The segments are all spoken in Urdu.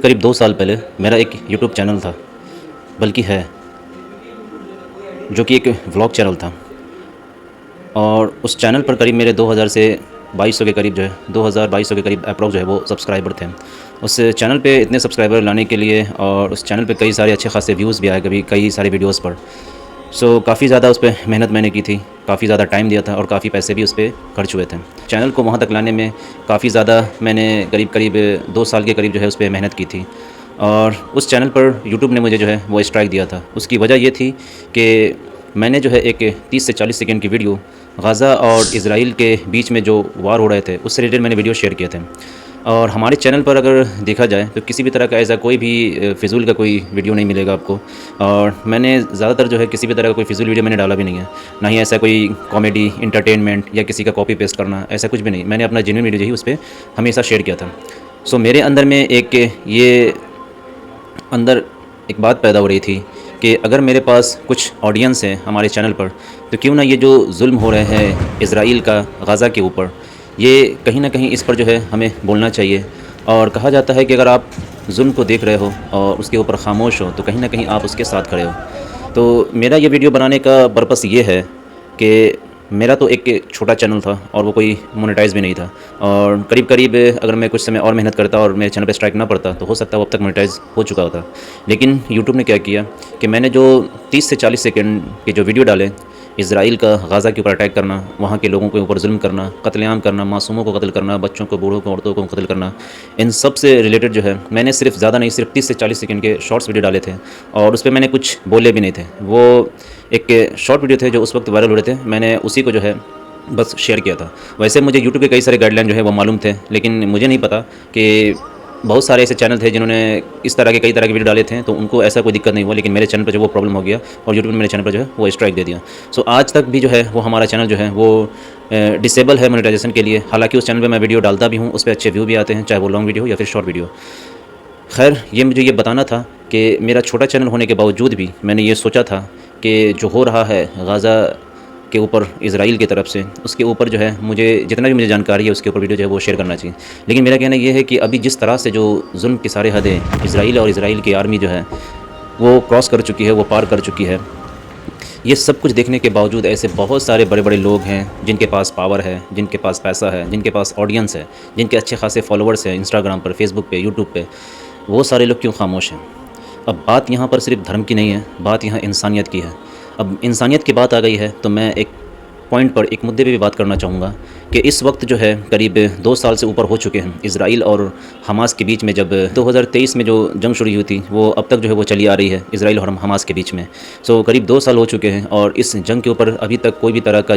قریب 2 سال پہلے میرا ایک یوٹیوب چینل تھا، بلکہ ہے، جو کہ ایک ولاگ چینل تھا، اور اس چینل پر قریب میرے 2000 سے 2200 کے قریب 2200 کے قریب اپروکس وہ سبسکرائبر تھے۔ اس چینل پہ اتنے سبسکرائبر لانے کے لیے اور اس چینل پہ کئی سارے اچھے خاصے ویوز بھی آئے کئی سارے ویڈیوز پر، کافی زیادہ اس پہ محنت میں نے کی تھی، کافی زیادہ ٹائم دیا تھا اور کافی پیسے بھی اس پہ خرچ ہوئے تھے۔ چینل کو وہاں تک لانے میں کافی زیادہ میں نے قریب 2 سال کے قریب اس پہ محنت کی تھی، اور اس چینل پر یوٹیوب نے مجھے وہ اسٹرائک دیا تھا۔ اس کی وجہ یہ تھی کہ میں نے ایک 30 سے 40 سیکنڈ کی ویڈیو غزہ اور اسرائیل کے بیچ میں جو وار ہو رہے تھے اس سے ریلیٹڈ میں نے ویڈیو شیئر کیے تھے، اور ہمارے چینل پر اگر دیکھا جائے تو کسی بھی طرح کا ایسا کوئی بھی فضول کا کوئی ویڈیو نہیں ملے گا آپ کو، اور میں نے زیادہ تر کسی بھی طرح کا کوئی فضول ویڈیو میں نے ڈالا بھی نہیں ہے، نہ ہی ایسا کوئی کامیڈی انٹرٹینمنٹ یا کسی کا کاپی پیسٹ کرنا، ایسا کچھ بھی نہیں۔ میں نے اپنا جینوئن ویڈیو اس پہ ہمیشہ شیئر کیا تھا۔ میرے اندر میں ایک بات پیدا ہو رہی تھی کہ اگر میرے پاس کچھ آڈینس ہے ہمارے چینل پر، تو کیوں نہ یہ جو ظلم ہو رہے ہیں اسرائیل کا غزہ کے اوپر، یہ کہیں نہ کہیں اس پر ہمیں بولنا چاہیے۔ اور کہا جاتا ہے کہ اگر آپ ظلم کو دیکھ رہے ہو اور اس کے اوپر خاموش ہو تو کہیں نہ کہیں آپ اس کے ساتھ کھڑے ہو۔ تو میرا یہ ویڈیو بنانے کا پرپس یہ ہے کہ میرا تو ایک چھوٹا چینل تھا اور وہ کوئی مونیٹائز بھی نہیں تھا، اور قریب اگر میں کچھ سمے اور محنت کرتا اور میرے چینل پہ اسٹرائک نہ پڑتا تو ہو سکتا ہے وہ اب تک مونیٹائز ہو چکا ہوتا۔ لیکن یوٹیوب نے کیا کیا کہ میں نے جو 30 سے 40 سیکنڈ کے جو ویڈیو ڈالے، اسرائیل کا غزہ کے اوپر اٹیک کرنا، وہاں کے لوگوں کے اوپر ظلم کرنا، قتل عام کرنا، معصوموں کو قتل کرنا، بچوں کو، بوڑھوں کو، عورتوں کو قتل کرنا، ان سب سے ریلیٹڈ میں نے زیادہ نہیں، صرف 30 سے 40 سیکنڈ کے شارٹس ویڈیو ڈالے تھے، اور اس پہ میں نے کچھ بولے بھی نہیں تھے۔ وہ ایک شارٹ ویڈیو تھے جو اس وقت وائرل ہو رہے تھے، میں نے اسی کو بس شیئر کیا تھا۔ ویسے مجھے یوٹیوب کے کئی سارے گائیڈ لائن وہ معلوم تھے، لیکن مجھے نہیں پتا کہ بہت سارے ایسے چینل تھے جنہوں نے اس طرح کے کئی طرح کے ویڈیو ڈالے تھے تو ان کو ایسا کوئی دقت نہیں ہوا، لیکن میرے چینل پہ وہ پرابلم ہو گیا اور یوٹیوب نے میرے چینل پر وہ اسٹرائک دے دیا۔ آج تک بھی وہ ہمارا چینل وہ ڈسیبل ہے مونیٹائزیشن کے لیے، حالانکہ اس چینل پہ میں ویڈیو ڈالتا بھی ہوں، اس پہ اچھے ویو بھی آتے ہیں، چاہے وہ لانگ ویڈیو ہو یا پھر شارٹ ویڈیو۔ خیر، مجھے یہ بتانا تھا کہ میرا چھوٹا چینل ہونے کے باوجود بھی میں نے یہ سوچا تھا کہ جو ہو رہا ہے غزہ کے اوپر اسرائیل کی طرف سے، اس کے اوپر مجھے جتنا بھی مجھے جانکاری ہے اس کے اوپر ویڈیو وہ شیئر کرنا چاہیے۔ لیکن میرا کہنا یہ ہے کہ ابھی جس طرح سے جو ظلم کی سارے حدیں اسرائیل اور اسرائیل کی آرمی وہ کراس کر چکی ہے، وہ پار کر چکی ہے، یہ سب کچھ دیکھنے کے باوجود ایسے بہت سارے بڑے بڑے لوگ ہیں جن کے پاس پاور ہے، جن کے پاس پیسہ ہے، جن کے پاس آڈینس ہے، جن کے اچھے خاصے فالوورس ہیں انسٹاگرام پر، فیس بک پہ، یوٹیوب پہ، وہ سارے لوگ کیوں خاموش ہیں؟ اب بات یہاں پر صرف دھرم کی نہیں ہے، بات یہاں انسانیت کی ہے۔ اب انسانیت کی بات آ گئی ہے تو میں ایک پوائنٹ پر، ایک مدعے پہ بھی بات کرنا چاہوں گا کہ اس وقت قریب 2 سال سے اوپر ہو چکے ہیں اسرائیل اور حماس کے بیچ میں، جب 2023 میں جو جنگ شروع ہوئی تھی وہ اب تک وہ چلی آ رہی ہے اسرائیل اور حماس کے بیچ میں۔ قریب 2 سال ہو چکے ہیں، اور اس جنگ کے اوپر ابھی تک کوئی بھی طرح کا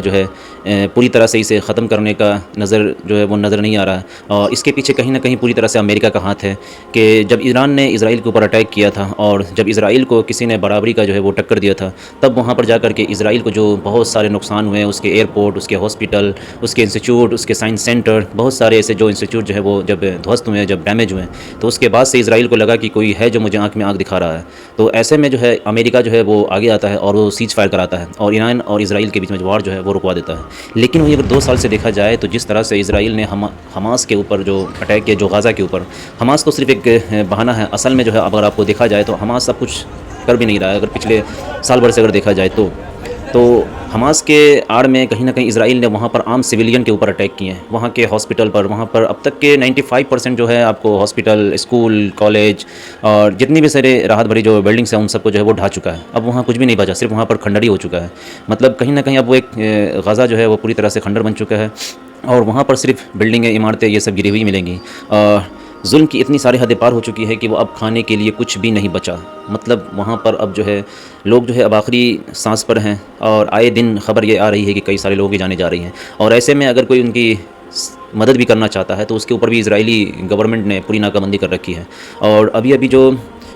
پوری طرح سے اسے ختم کرنے کا نظر وہ نظر نہیں آ رہا ہے، اور اس کے پیچھے کہیں نہ کہیں پوری طرح سے امریکہ کا ہاتھ ہے کہ جب ایران نے اسرائیل کے اوپر اٹیک کیا تھا اور جب اسرائیل کو کسی نے برابری کا وہ ٹکر دیا تھا، تب وہاں پر جا کر کے اسرائیل کو جو بہت سارے نقصان ہوئے، اس کے ایئرپورٹ، اس کے ہاسپٹل، اس کے انسٹیٹیوٹ، اس کے سائنس سینٹر، بہت سارے ایسے جو انسٹیٹیوٹ وہ جب دھوست ہوئے، جب ڈیمیج ہوئے، تو اس کے بعد سے اسرائیل کو لگا کہ کوئی ہے جو مجھے آنکھ میں آنکھ دکھا رہا ہے۔ تو ایسے میں امریکہ وہ آگے آتا ہے اور وہ سیج فائر کراتا ہے اور ایران اور اسرائیل کے بیچ میں وار وہ رکوا دیتا ہے۔ لیکن وہی اگر 2 سال سے دیکھا جائے تو جس طرح سے اسرائیل نے حماس کے اوپر جو اٹیک کیا، جو غزہ کے اوپر، حماس تو صرف ایک بہانہ ہے، اصل میں اگر آپ کو دیکھا جائے تو حماس سب کچھ کر بھی نہیں رہا ہے۔ اگر پچھلے سال بھر سے اگر دیکھا جائے تو حماس کے آڑ میں کہیں نہ کہیں اسرائیل نے وہاں پر عام سویلین کے اوپر اٹیک کیے ہیں، وہاں کے ہاسپٹل پر، وہاں پر اب تک کے 95% آپ کو ہاسپٹل، اسکول، کالج اور جتنی بھی سارے راحت بھری جو بلڈنگس ہیں ان سب کو وہ ڈھا چکا ہے۔ اب وہاں کچھ بھی نہیں بچا، صرف وہاں پر کھنڈر ہی ہو چکا ہے۔ مطلب کہیں نہ کہیں اب وہ ایک غزہ وہ پوری طرح سے کھنڈر بن چکا ہے، اور وہاں پر صرف بلڈنگیں، عمارتیں یہ سب گری ہوئی ملیں گی، اور ظلم کی اتنی ساری حدیں پار ہو چکی ہے کہ وہ اب کھانے کے لیے کچھ بھی نہیں بچا۔ مطلب وہاں پر اب لوگ اب آخری سانس پر ہیں، اور آئے دن خبر یہ آ رہی ہے کہ کئی سارے لوگوں کی جانیں جا رہی ہیں، اور ایسے میں اگر کوئی ان کی مدد بھی کرنا چاہتا ہے تو اس کے اوپر بھی اسرائیلی گورنمنٹ نے پوری ناکہ بندی کر رکھی ہے۔ اور ابھی جو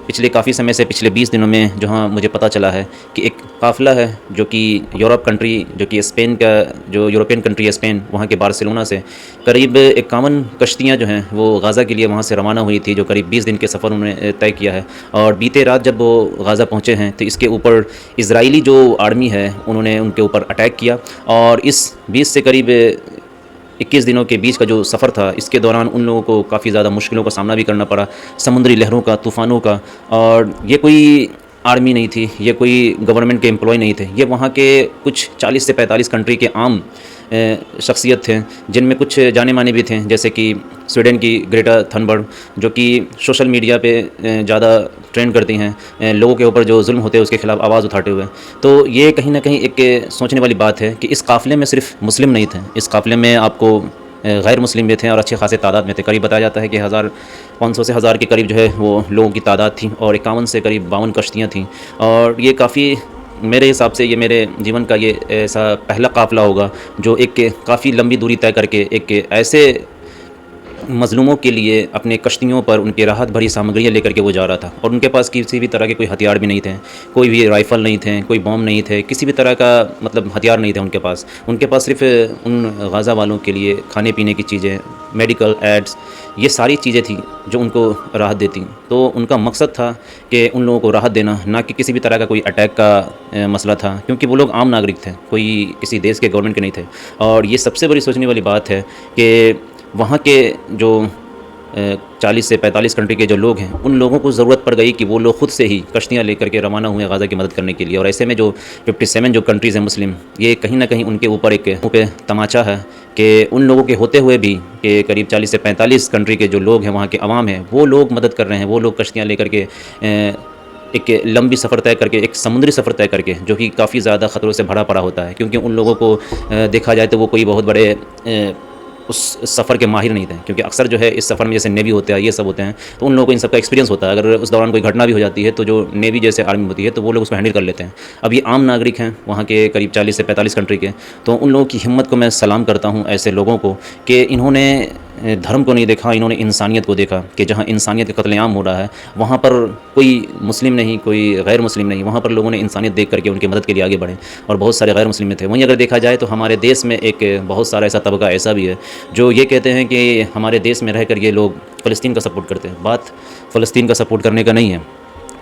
پچھلے کافی سمے سے، پچھلے 20 دنوں میں جہاں مجھے پتہ چلا ہے کہ ایک قافلہ ہے جو کہ یورپ کنٹری، جو کہ اسپین کا، جو یورپین کنٹری ہے اسپین، وہاں کے بارسلونا سے قریب 51 کشتیاں وہ غزہ کے لیے وہاں سے روانہ ہوئی تھی، جو قریب 20 دن کے سفر انہوں نے طے کیا ہے، اور بیتے رات جب وہ غزہ پہنچے ہیں تو اس کے اوپر اسرائیلی جو آرمی ہے انہوں نے ان کے اوپر اٹیک کیا، اور اس 20 سے قریب 21 دنوں کے بیچ کا جو سفر تھا، اس کے دوران ان لوگوں کو کافی زیادہ مشکلوں کا سامنا بھی کرنا پڑا، سمندری لہروں کا، طوفانوں کا. اور یہ کوئی آرمی نہیں تھی، یہ کوئی گورنمنٹ کے امپلائی نہیں تھے، یہ وہاں کے کچھ 40 سے 45 کنٹری کے عام شخصیت تھے، جن میں کچھ جانے مانے بھی تھے، جیسے کہ سویڈن کی گریٹا تھنبرگ، جو کہ سوشل میڈیا پہ زیادہ ٹرینڈ کرتی ہیں لوگوں کے اوپر جو ظلم ہوتے ہیں اس کے خلاف آواز اٹھاتے ہوئے. تو یہ کہیں نہ کہیں ایک سوچنے والی بات ہے کہ اس قافلے میں صرف مسلم نہیں تھے، اس قافلے میں آپ کو غیر مسلم بھی تھے اور اچھے خاصے تعداد میں تھے. قریب بتایا جاتا ہے کہ 1500 سے 1000 کے قریب جو ہے وہ لوگوں کی تعداد تھی، اور 51 سے قریب 52 کشتیاں تھیں. اور یہ کافی، میرے حساب سے یہ میرے جیون کا یہ ایسا پہلا قافلہ ہوگا جو ایک کافی لمبی دوری طے کر کے ایک ایسے مظلوموں کے لیے اپنے کشتیوں پر ان کی راحت بھری سامگریاں لے کر کے وہ جا رہا تھا. اور ان کے پاس کسی بھی طرح کے کوئی ہتھیار بھی نہیں تھے، کوئی بھی رائفل نہیں تھے، کوئی بم نہیں تھے، کسی بھی طرح کا مطلب ہتھیار نہیں تھے ان کے پاس. ان کے پاس صرف ان غازہ والوں کے لیے کھانے پینے کی چیزیں، میڈیکل ایڈز، یہ ساری چیزیں تھیں جو ان کو راحت دیتی. تو ان کا مقصد تھا کہ ان لوگوں کو راحت دینا، نہ کہ کسی بھی طرح کا کوئی اٹیک کا مسئلہ تھا، کیونکہ وہ لوگ عام ناگرک تھے، کوئی کسی دیش کے گورنمنٹ کے نہیں تھے. اور یہ سب سے بڑی سوچنے والی بات ہے کہ وہاں کے جو 40 سے 45 کنٹری کے جو لوگ ہیں، ان لوگوں کو ضرورت پڑ گئی کہ وہ لوگ خود سے ہی کشتیاں لے کر کے روانہ ہوئے غزہ کی مدد کرنے کے لیے. اور ایسے میں جو 57 جو کنٹریز ہیں مسلم، یہ کہیں نہ کہیں ان کے اوپر ایک تماچا ہے کہ ان لوگوں کے ہوتے ہوئے بھی کہ قریب 40 سے 45 کنٹری کے جو لوگ ہیں، وہاں کے عوام ہیں، وہ لوگ مدد کر رہے ہیں. وہ لوگ کشتیاں لے کر کے ایک لمبی سفر طے کر کے، ایک سمندری سفر طے کر کے، جو کہ کافی زیادہ خطروں سے بھرا پڑا ہوتا ہے، کیونکہ ان لوگوں کو دیکھا جائے تو وہ کوئی بہت بڑے اس سفر کے ماہر نہیں تھے، کیونکہ اکثر جو ہے اس سفر میں جیسے نیوی ہوتے ہیں، یہ سب ہوتے ہیں، تو ان لوگوں کو ان سب کا ایکسپیرینس ہوتا ہے. اگر اس دوران کوئی گھٹنا بھی ہو جاتی ہے تو جو نیوی جیسے آرمی ہوتی ہے تو وہ لوگ اس کو ہینڈل کر لیتے ہیں. اب یہ عام ناگرک ہیں وہاں کے قریب 40 سے 45 کنٹری کے، تو ان لوگوں کی ہمت کو میں سلام کرتا ہوں، ایسے لوگوں کو، کہ انہوں نے دھرم کو نہیں دیکھا، انہوں نے انسانیت کو دیکھا. کہ جہاں انسانیت کا قتل عام ہو رہا ہے، وہاں پر کوئی مسلم نہیں، کوئی غیر مسلم نہیں، وہاں پر لوگوں نے انسانیت دیکھ کر کے ان کی مدد کے لیے آگے بڑھے. اور بہت سارے غیر مسلم میں تھے. وہیں اگر دیکھا جائے تو ہمارے دیش میں ایک بہت سارا ایسا طبقہ ایسا بھی ہے جو یہ کہتے ہیں کہ ہمارے دیش میں رہ کر یہ لوگ فلسطین کا سپورٹ کرتے ہیں. بات فلسطین کا سپورٹ کرنے کا نہیں ہے،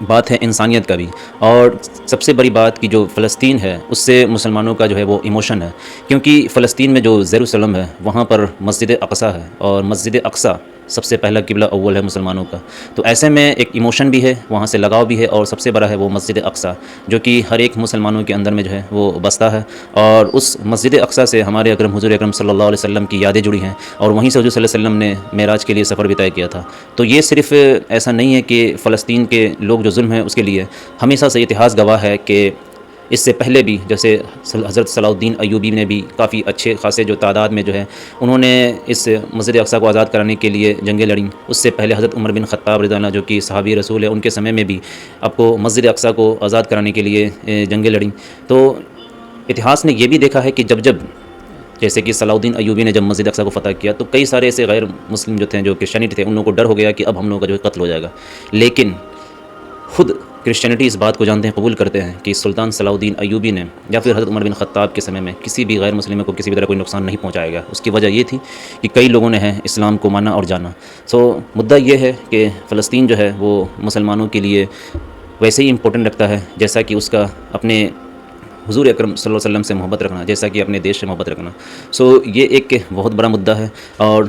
بات ہے انسانیت کا بھی. اور سب سے بڑی بات کہ جو فلسطین ہے اس سے مسلمانوں کا جو ہے وہ ایموشن ہے، کیونکہ فلسطین میں جو یروشلم ہے وہاں پر مسجد اقصیٰ ہے، اور مسجد اقصیٰ سب سے پہلا قبلہ اول ہے مسلمانوں کا. تو ایسے میں ایک ایموشن بھی ہے، وہاں سے لگاؤ بھی ہے، اور سب سے بڑا ہے وہ مسجد اقصیٰ، جو کہ ہر ایک مسلمانوں کے اندر میں جو ہے وہ بستا ہے. اور اس مسجد اقصیٰ سے ہمارے اکرم حضور اکرم صلی اللہ علیہ وسلم کی یادیں جڑی ہیں، اور وہیں سے حضور صلی اللہ علیہ وسلم نے معراج کے لیے سفر بھی طے کیا تھا. تو یہ صرف ایسا نہیں ہے کہ فلسطین کے لوگ جو ظلم ہیں اس کے لیے، ہمیشہ سے اتہاس گواہ ہے کہ اس سے پہلے بھی جیسے حضرت صلاح الدین ایوبی نے بھی کافی اچھے خاصے جو تعداد میں جو ہے انہوں نے اس مسجد اقصیٰ کو آزاد کرانے کے لیے جنگیں لڑیں. اس سے پہلے حضرت عمر بن خطاب رضی اللہ عنہ جو کہ صحابی رسول ہے، ان کے سمے میں بھی آپ کو مسجد اقصیٰ کو آزاد کرانے کے لیے جنگیں لڑیں. تو اتہاس نے یہ بھی دیکھا ہے کہ جب جیسے کہ صلاح الدین ایوبی نے جب مسجد اقصیٰ کو فتح کیا تو کئی سارے ایسے غیر مسلم جو تھے، جو کرسچینٹی تھے، ان لوگوں کو ڈر ہو گیا کہ اب ہم لوگوں کا جو قتل ہو جائے گا. لیکن خود کرسچینٹی اس بات کو جانتے ہیں، قبول کرتے ہیں کہ سلطان صلاح الدین ایوبی نے یا پھر حضرت عمر بن خطاب کے سمے میں کسی بھی غیر مسلم کو کسی بھی طرح کوئی نقصان نہیں پہنچایا گیا. اس کی وجہ یہ تھی کہ کئی لوگوں نے اسلام کو مانا اور جانا. مدعا یہ ہے کہ فلسطین جو ہے وہ مسلمانوں کے لیے ویسے ہی امپورٹنٹ رکھتا ہے جیسا کہ اس کا اپنے حضور اکرم صلی اللہ علیہ وسلم سے محبت رکھنا، جیسا کہ اپنے دیش سے محبت رکھنا. یہ ایک بہت بڑا مدعا ہے. اور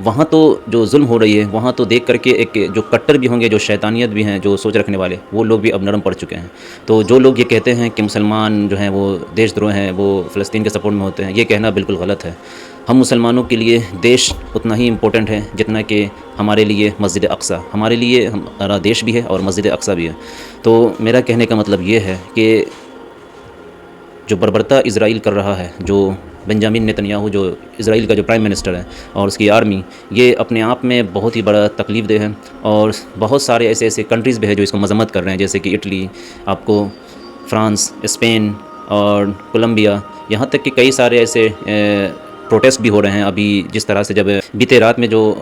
وہاں تو جو ظلم ہو رہی ہے، وہاں تو دیکھ کر کے ایک جو کٹر بھی ہوں گے، جو شیطانیت بھی ہیں، جو سوچ رکھنے والے، وہ لوگ بھی اب نرم پڑ چکے ہیں. تو جو لوگ یہ کہتے ہیں کہ مسلمان جو ہیں وہ دیش دروہ ہیں، وہ فلسطین کے سپورٹ میں ہوتے ہیں، یہ کہنا بالکل غلط ہے. ہم مسلمانوں کے لیے دیش اتنا ہی امپورٹنٹ ہے جتنا کہ ہمارے لیے مسجد اقصیٰ. ہمارے لیے ہمارا دیش بھی ہے اور مسجد اقصیٰ بھی ہے. تو میرا کہنے کا مطلب یہ ہے کہ جو بربرتا اسرائیل کر رہا ہے، جو بنجامن نیتنیاہو جو اسرائیل کا جو پرائم منسٹر ہے، اور اس کی آرمی، یہ اپنے آپ میں بہت ہی بڑا تکلیف دہ ہے. اور بہت سارے ایسے کنٹریز بھی ہیں جو اس کو مذمت کر رہے ہیں، جیسے کہ اٹلی، آپ کو فرانس، اسپین اور کولمبیا، یہاں تک کہ کئی سارے ایسے پروٹیسٹ بھی ہو رہے ہیں. ابھی جس طرح سے جب بیتے رات میں جو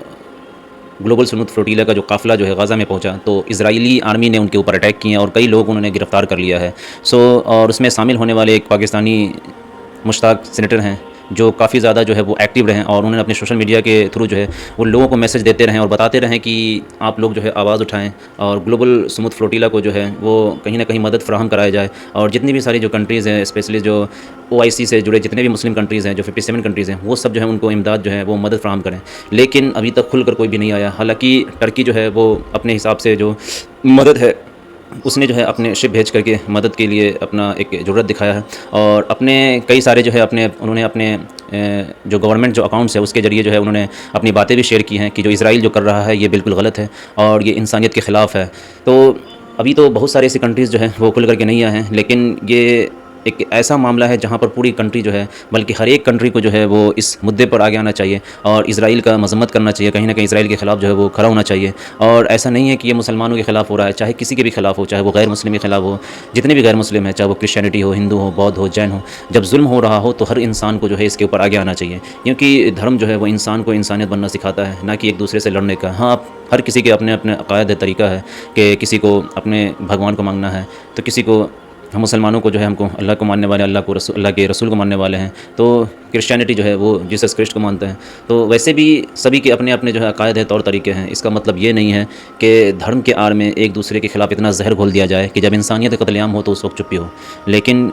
گلوبل سنت فلوٹیلا کا جو قافلہ جو ہے غزہ میں پہنچا، تو اسرائیلی آرمی نے ان کے اوپر اٹیک کیے اور کئی لوگ انہوں نے گرفتار کر لیا ہے. اور اس میں شامل ہونے والے ایک پاکستانی مشتاق سینیٹر ہیں، جو کافی زیادہ جو ہے وہ ایکٹیو رہیں اور انہوں نے اپنے سوشل میڈیا کے تھرو جو ہے وہ لوگوں کو میسج دیتے رہیں اور بتاتے رہیں کہ آپ لوگ جو ہے آواز اٹھائیں اور گلوبل سموتھ فلوٹیلا کو جو ہے وہ کہیں نہ کہیں مدد فراہم کرایا جائے، اور جتنی بھی ساری جو کنٹریز ہیں، اسپیشلی جو OIC سے جڑے جتنے بھی مسلم کنٹریز ہیں، جو 57 کنٹریز ہیں، وہ سب جو ہے ان کو امداد جو ہے وہ مدد فراہم کریں، لیکن ابھی تک کھل کر کوئی بھی نہیں آیا۔ حالانکہ ٹرکی جو ہے وہ اپنے حساب سے جو مدد ہے اس نے جو ہے اپنے شپ بھیج کر کے مدد کے لیے اپنا ایک ضرورت دکھایا ہے، اور اپنے کئی سارے جو ہے انہوں نے اپنے جو گورنمنٹ جو اکاؤنٹس ہے اس کے ذریعے جو ہے انہوں نے اپنی باتیں بھی شیئر کی ہیں کہ جو اسرائیل جو کر رہا ہے یہ بالکل غلط ہے اور یہ انسانیت کے خلاف ہے۔ تو ابھی تو بہت سارے ایسی کنٹریز جو ہیں وہ کھل کر کے نہیں آئے ہیں، لیکن یہ ایک ایسا معاملہ ہے جہاں پر پوری کنٹری جو ہے، بلکہ ہر ایک کنٹری کو جو ہے وہ اس مدعے پر آگے آنا چاہیے اور اسرائیل کا مذمت کرنا چاہیے، کہیں نہ کہیں اسرائیل کے خلاف جو ہے وہ کھڑا ہونا چاہیے۔ اور ایسا نہیں ہے کہ یہ مسلمانوں کے خلاف ہو رہا ہے، چاہے کسی کے بھی خلاف ہو، چاہے وہ غیر مسلم کے خلاف ہو، جتنے بھی غیر مسلم ہیں، چاہے وہ کرسچینٹی ہو، ہندو ہو، بودھ ہو، جین ہو، جب ظلم ہو رہا ہو تو ہر انسان کو جو ہے اس کے اوپر آگے آنا چاہیے، کیونکہ دھرم جو ہے وہ انسان کو انسانیت بننا سکھاتا ہے، نہ کہ ایک دوسرے سے لڑنے کا۔ ہاں، ہر کسی کے اپنے اپنے عقائد طریقہ ہے کہ کسی کو اپنے بھگوان کو مانگنا ہے، تو کسی کو، ہم مسلمانوں کو جو ہے ہم کو اللہ کو ماننے والے، اللہ کے رسول کو ماننے والے ہیں، تو کرسچینٹی جو ہے وہ جیسس کرسٹ کو مانتے ہیں۔ تو ویسے بھی سبھی کے اپنے اپنے جو ہے عقائد ہے، طور طریقے ہیں۔ اس کا مطلب یہ نہیں ہے کہ دھرم کے آڑ میں ایک دوسرے کے خلاف اتنا زہر گھول دیا جائے کہ جب انسانیت کا قتل عام ہو تو اس وقت چپی ہو، لیکن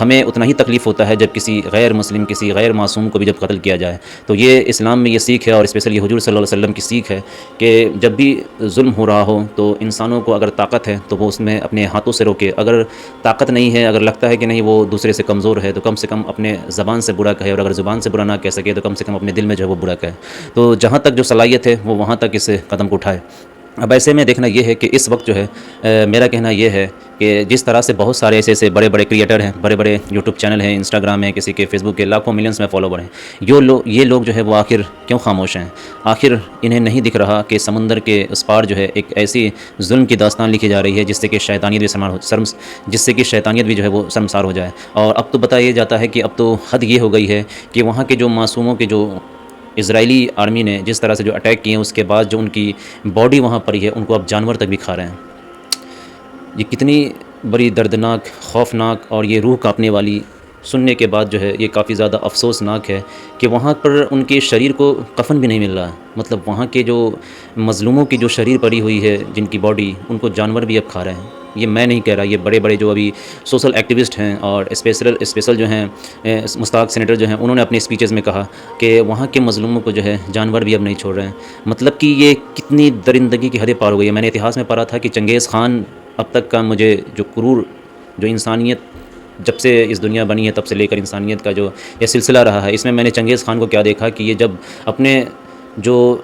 ہمیں اتنا ہی تکلیف ہوتا ہے جب کسی غیر مسلم، کسی غیر معصوم کو بھی جب قتل کیا جائے۔ تو یہ اسلام میں یہ سیکھ ہے، اور اسپیشلی حضور صلی اللہ علیہ وسلم کی سیکھ ہے کہ جب بھی ظلم ہو رہا ہو تو انسانوں کو اگر طاقت ہے تو وہ اس میں اپنے ہاتھوں سے روکے، اگر طاقت نہیں ہے، اگر لگتا ہے کہ نہیں وہ دوسرے سے کمزور ہے، تو کم سے کم اپنے زبان سے برا کہے، اور اگر زبان سے برا نہ کہہ سکے تو کم سے کم اپنے دل میں جو ہے وہ برا کہے۔ تو جہاں تک جو صلاحیت ہے وہ وہاں تک اس قدم کو اٹھائے۔ اب ایسے میں دیکھنا یہ ہے کہ اس وقت جو ہے میرا کہنا یہ ہے کہ جس طرح سے بہت سارے ایسے بڑے بڑے کریٹر ہیں، بڑے بڑے یوٹیوب چینل ہیں، انسٹاگرام ہے، کسی کے فیس بک کے لاکھوں ملینس میں فالوور ہیں، یہ لوگ جو ہے وہ آخر کیوں خاموش ہیں؟ آخر انہیں نہیں دکھ رہا کہ سمندر کے اس پار جو ہے ایک ایسی ظلم کی داستان لکھی جا رہی ہے جس سے کہ شیطانیت بھی جو ہے وہ شرمسار ہو جائے۔ اور اب تو بتایا جاتا ہے کہ اب تو حد یہ ہو گئی ہے کہ وہاں کے جو معصوموں کے جو اسرائیلی آرمی نے جس طرح سے جو اٹیک کیے ہیں، اس کے بعد جو ان کی باڈی وہاں پڑی ہے، ان کو اب جانور تک بھی کھا رہے ہیں۔ یہ کتنی بڑی دردناک، خوفناک اور یہ روح کانپنے والی سننے کے بعد جو ہے یہ کافی زیادہ افسوسناک ہے کہ وہاں پر ان کے شریر کو کفن بھی نہیں مل رہا ہے۔ مطلب وہاں کے جو مظلوموں کی جو شریر پڑی ہوئی ہے، جن کی باڈی، ان کو جانور بھی اب کھا رہے ہیں۔ یہ میں نہیں کہہ رہا، یہ بڑے بڑے جو ابھی سوشل ایکٹیوسٹ ہیں اور اسپیشل جو ہیں مستاق سینیٹر جو ہیں، انہوں نے اپنے اسپیچز میں کہا کہ وہاں کے مظلوموں کو جو ہے جانور بھی اب نہیں چھوڑ رہے ہیں۔ مطلب کہ یہ کتنی درندگی کی حدیں پار ہو گئی ہے۔ میں نے اتہاس میں پڑھا تھا کہ چنگیز خان اب تک کا مجھے جو کرور، جو انسانیت جب سے اس دنیا بنی ہے تب سے لے کر انسانیت کا جو یہ سلسلہ رہا ہے، اس میں نے چنگیز خان کو کیا دیکھا کہ یہ جب اپنے جو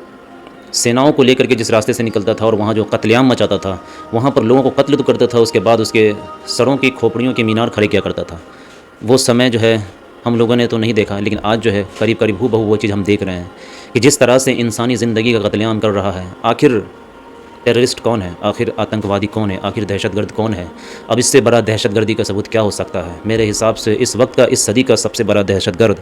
سیناؤں کو لے کر کے جس راستے سے نکلتا تھا اور وہاں جو قتل عام مچاتا تھا، وہاں پر لوگوں کو قتل تو کرتا تھا، اس کے بعد اس کے سروں کی کھوپڑیوں کے مینار کھڑے کیا کرتا تھا۔ وہ سمے جو ہے ہم لوگوں نے تو نہیں دیکھا، لیکن آج جو ہے قریب قریب ہو بہو وہ چیز ہم دیکھ رہے ہیں کہ جس طرح سے انسانی زندگی کا قتل عام کر رہا ہے۔ آخر ٹیررسٹ کون ہے؟ آخر آتنکوادی کون ہے؟ آخر دہشت گرد کون ہے؟ اب اس سے بڑا دہشت گردی کا ثبوت کیا ہو سکتا ہے؟ میرے حساب سے اس وقت کا، اس صدی کا سب سے بڑا دہشت گرد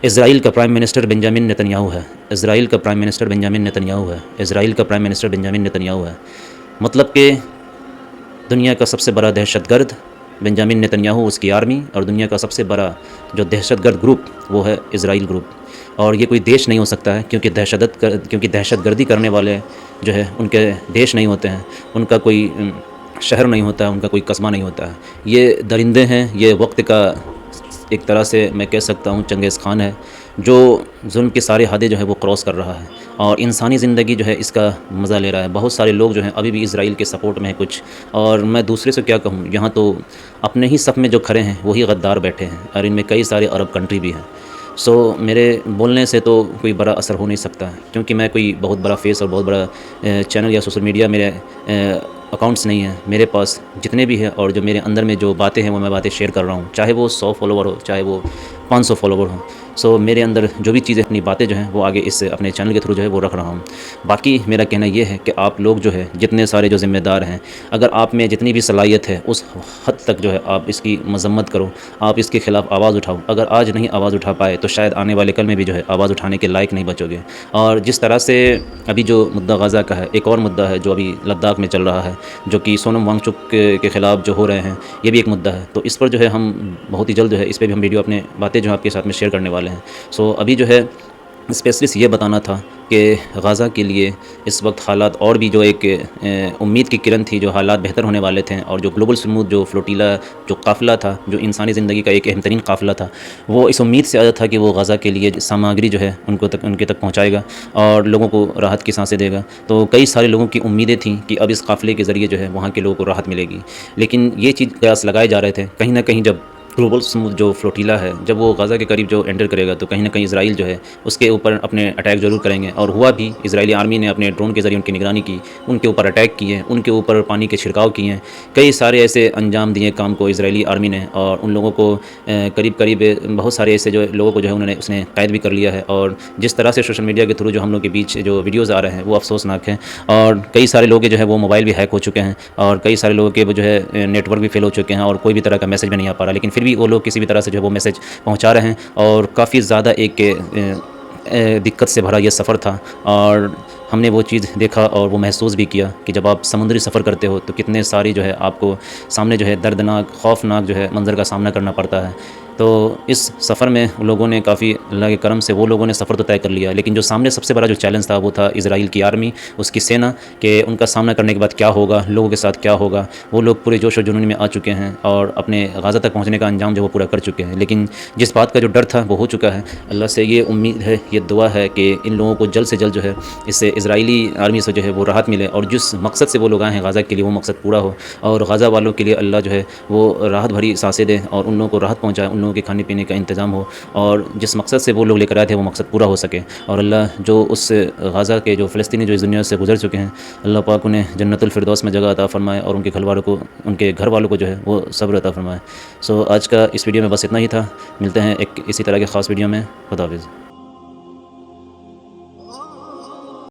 اسرائیل کا پرائم منسٹر بنجامن نتنیاہو ہے۔ اسرائیل کا پرائم منسٹر بنجامن نتنیاہو ہے۔ اسرائیل کا پرائم منسٹر بنجامن نتنیاہو ہے۔ مطلب کہ دنیا کا سب سے بڑا دہشت گرد بنجامن نتنیاہو، اس کی آرمی، اور دنیا کا سب سے بڑا جو دہشت گرد گروپ وہ ہے اسرائیل گروپ۔ اور یہ کوئی دیش نہیں ہو سکتا ہے، کیونکہ دہشت گردی کرنے والے جو ہے ان کے دیش نہیں ہوتے ہیں، ان کا کوئی شہر نہیں ہوتا ہے، ان کا کوئی قصبہ نہیں ہوتا ہے۔ یہ درندے ہیں۔ یہ وقت کا ایک طرح سے میں کہہ سکتا ہوں چنگیز خان ہے، جو ظلم کے سارے حدیں جو ہے وہ کراس کر رہا ہے اور انسانی زندگی جو ہے اس کا مزہ لے رہا ہے۔ بہت سارے لوگ جو ہیں ابھی بھی اسرائیل کے سپورٹ میں ہیں کچھ، اور میں دوسرے سے کیا کہوں، یہاں تو اپنے ہی صف میں جو کھڑے ہیں وہی غدار بیٹھے ہیں، اور ان میں کئی سارے عرب کنٹری بھی ہیں۔ سو میرے بولنے سے تو کوئی بڑا اثر ہو نہیں سکتا ہے، کیونکہ میں کوئی بہت بڑا فیس اور بہت بڑا چینل یا سوشل میڈیا میرے اکاؤنٹس نہیں ہیں۔ میرے پاس جتنے بھی ہیں اور جو میرے اندر میں جو باتیں ہیں وہ میں باتیں شیئر کر رہا ہوں، چاہے وہ 100 فالوور ہو، چاہے وہ 500 فالوور ہوں۔ سو میرے اندر جو بھی چیزیں، اپنی باتیں جو ہیں وہ آگے اس اپنے چینل کے تھرو جو ہے وہ رکھ رہا ہوں۔ باقی میرا کہنا یہ ہے کہ آپ لوگ جو ہے جتنے سارے جو ذمہ دار ہیں، اگر آپ میں جتنی بھی صلاحیت ہے اس حد تک جو ہے آپ اس کی مذمت کرو، آپ اس کے خلاف آواز اٹھاؤ۔ اگر آج نہیں آواز اٹھا پائے تو شاید آنے والے کل میں بھی جو ہے آواز اٹھانے کے لائق نہیں بچو گے۔ اور جس طرح سے ابھی جو مدعا غزہ کا ہے، ایک اور مدعا ہے جو ابھی لداخ میں چل رہا ہے، جو کہ سونم وانگ چک کے خلاف جو ہو رہے ہیں، یہ بھی ایک مدعا ہے۔ تو اس پر جو ہے ہم بہت ہی جلد جو ہے اس پہ بھی ہم ویڈیو اپنے باتیں باتیں جو آپ کے ساتھ میں شیئر کرنے والے ہیں. سو ابھی جو ہے اسپیشلی یہ بتانا تھا کہ غزہ کے لیے اس وقت حالات اور بھی جو ایک امید کی کرن تھی، جو حالات بہتر ہونے والے تھے، اور جو گلوبل سموتھ جو فلوٹیلا جو قافلہ تھا، جو انسانی زندگی کا ایک اہم ترین قافلہ تھا، وہ اس امید سے آیا تھا کہ وہ غزہ کے لیے سامگری جو ہے ان کے تک پہنچائے گا اور لوگوں کو راحت کی سانسیں دے گا. تو کئی سارے لوگوں کی امیدیں تھیں کہ اب اس قافلے کے ذریعے جو ہے وہاں کے لوگوں کو راحت ملے گی، لیکن یہ چیز قیاس لگائے جا رہے تھے کہیں نہ کہیں جب گلوبل سموتھ جو فلوٹیلا ہے جب وہ غزہ کے قریب جو انٹر کرے گا تو کہیں نہ کہیں اسرائیل جو ہے اس کے اوپر اپنے اٹیک ضرور کریں گے. اور ہوا بھی، اسرائیلی آرمی نے اپنے ڈرون کے ذریعے ان کی نگرانی کی، ان کے اوپر اٹیک کیے، ان کے اوپر پانی کے چھڑکاؤ کیے ہیں، کئی سارے ایسے انجام دیے کام کو اسرائیلی آرمی نے، اور ان لوگوں کو قریب بہت سارے ایسے جو لوگوں کو جو ہے اس نے قید بھی کر لیا ہے. اور جس طرح سے سوشل میڈیا کے تھرو جو ہم لوگ کے بیچ جو ویڈیوز آ رہے ہیں وہ افسوسناک ہیں، اور کئی سارے لوگ جو ہے وہ موبائل بھی ہیک ہو چکے ہیں، اور کئی سارے لوگوں کے جو ہے نیٹ ورک بھی فیل ہو چکے ہیں، اور کوئی بھی طرح کا میسج بھی نہیں آ پا رہا، لیکن پھر بھی وہ لوگ کسی بھی طرح سے جو ہے وہ میسج پہنچا رہے ہیں. اور کافی زیادہ ایک دقت سے بھرا یہ سفر تھا، اور ہم نے وہ چیز دیکھا اور وہ محسوس بھی کیا کہ جب آپ سمندری سفر کرتے ہو تو کتنے ساری جو ہے آپ کو سامنے جو ہے دردناک خوفناک جو ہے منظر کا سامنا کرنا پڑتا ہے. تو اس سفر میں لوگوں نے کافی اللہ کے کرم سے وہ لوگوں نے سفر تو طے کر لیا، لیکن جو سامنے سب سے بڑا جو چیلنج تھا وہ تھا اسرائیل کی آرمی، اس کی سینا، کہ ان کا سامنا کرنے کے بعد کیا ہوگا، لوگوں کے ساتھ کیا ہوگا. وہ لوگ پورے جوش و جنون میں آ چکے ہیں اور اپنے غزہ تک پہنچنے کا انجام جو وہ پورا کر چکے ہیں، لیکن جس بات کا جو ڈر تھا وہ ہو چکا ہے. اللہ سے یہ امید ہے، یہ دعا ہے کہ ان لوگوں کو جلد سے جلد جو ہے اس سے اسرائیلی آرمی سے جو ہے وہ راحت ملے، اور جس مقصد سے وہ لوگ آئے ہیں غزہ کے لیے وہ مقصد پورا ہو، اور غزہ والوں کے لیے اللہ جو ہے وہ راحت بھری سانسیں دے اور ان لوگوں کو راحت پہنچائے، ان لوگوں کے کھانے پینے کا انتظام ہو، اور جس مقصد سے وہ لوگ لے کر آئے تھے وہ مقصد پورا ہو سکے. اور اللہ جو اس غزہ کے جو فلسطینی جو اس دنیا سے گزر چکے ہیں، اللہ پاک انہیں جنت الفردوس میں جگہ عطا فرمائے، اور ان کے گھر والوں کو جو ہے وہ صبر عطا فرمائے. سو آج کا اس ویڈیو میں بس اتنا ہی تھا، ملتے ہیں ایک اسی طرح کے خاص ویڈیو میں. خدا حافظ.